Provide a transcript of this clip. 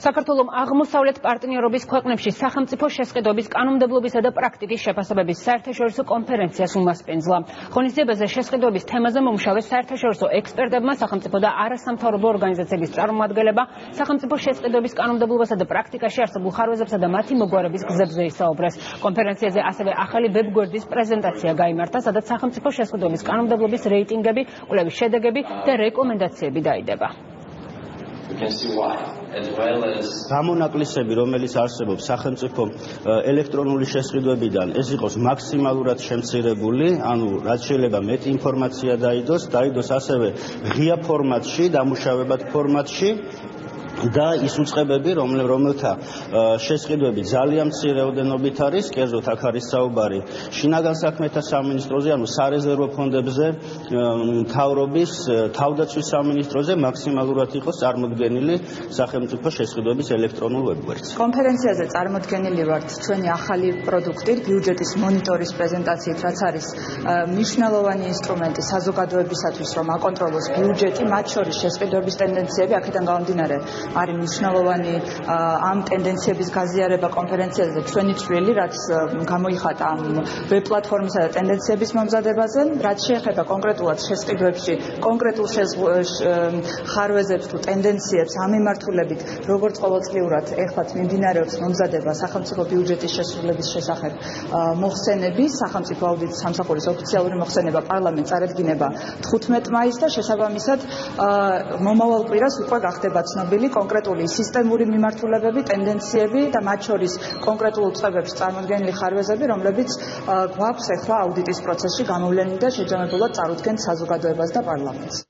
საქართველოს აღმოსავლეთ პარტნიორობის ქვეყნებში სახელმწიფო შესყიდვების კანონმდებლობისა და პრაქტიკის შეფასებების საერთაშორისო კონფერენციას უმასპინძლა. ღონისძიებაზე შესყიდვების თემაზე მომუშავე საერთაშორისო ექსპერტებმა სახელმწიფო და არასამთავრობო ორგანიზაციების წარმომადგენლებმა სახელმწიფო შესყიდვების კანონმდებლობასა და პრაქტიკაში არსებულ ხარვეზებსა და მათი მოგვარების გზებზე ისაუბრეს. კონფერენციაზე ასევე ახალი ვებგვერდის პრეზენტაცია გაიმართა, სადაც სახელმწიფო შესყიდვების კანონმდებლობის რეიტინგები, კვლევის შედეგები და რეკომენდაციები დაიდება. გამონაკლისები, რომელიც არსებობს სახელმწიფო ელექტრონული შესყიდვებიდან, ეს იყოს მაქსიმალურად შემცირებული, ანუ რაც შეიძლება მეტი ინფორმაცია დაიდოს ასევე ღია ფორმატში, დამუშავებად ფორმატში. და ის უწყებები, რომელთა შესყიდვები ძალიან მცირე რაოდენობით არის, კერძოდ აქ არის საუბარი შინაგან საქმეთა სამინისტროზე, ანუ სარეზერვო ფონდებზე, მთავრობის, თავდაცვის სამინისტროზე მაქსიმალურად იყოს წარმოდგენილი სახელმწიფო შესყიდვების ელექტრონულ ვებგვერდზე. კონფერენციაზე წარმოდგენილი ვართ ჩვენი ახალი პროდუქტი, ბიუჯეტის მონიტორის პრეზენტაციით, რაც არის მნიშვნელოვანი ინსტრუმენტი საზოგადოებისათვის, რომ აკონტროლოს ბიუჯეტი, მათ შორის შესყიდვების ტენდენციები, აქედან გამომდინარე არის მნიშვნელოვანი ამ ტენდენციების გაზიარება კონფერენციაზე ჩვენი წვლილი, რაც გამოიხატა ამ ვებ პლატფორმისა და ტენდენციების მომზადებაზე, რაც შეეხება კონკრეტულად შესყიდვებში, კონკრეტულ ხარვეზებს თუ ტენდენციებს ამ მიმართულებით, როგორც ყოველწლიურად ეხლა მიმდინარეობს მომზადება სახელმწიფო ბიუჯეტის შესრულების შესახებ მოხსენები, სახელმწიფო აუდიტის სამსახურის ოფიციალური მოხსენება პარლამენტს წარადგინება 15 მაისს და შესაბამისად მომავალ კვირას უკვე გახდება ცნობილი კონკრეტული სისტემური მიმართულებები, ტენდენციები და მათ შორის კონკრეტულ უწყებებში წარმოდგენილი ხარვეზები, რომლებიც გვაქვს ახლა აუდიტის პროცესში გამოვლენილი და შეჯამებულად წარუდგენთ საზოგადოებას და პარლამენტს.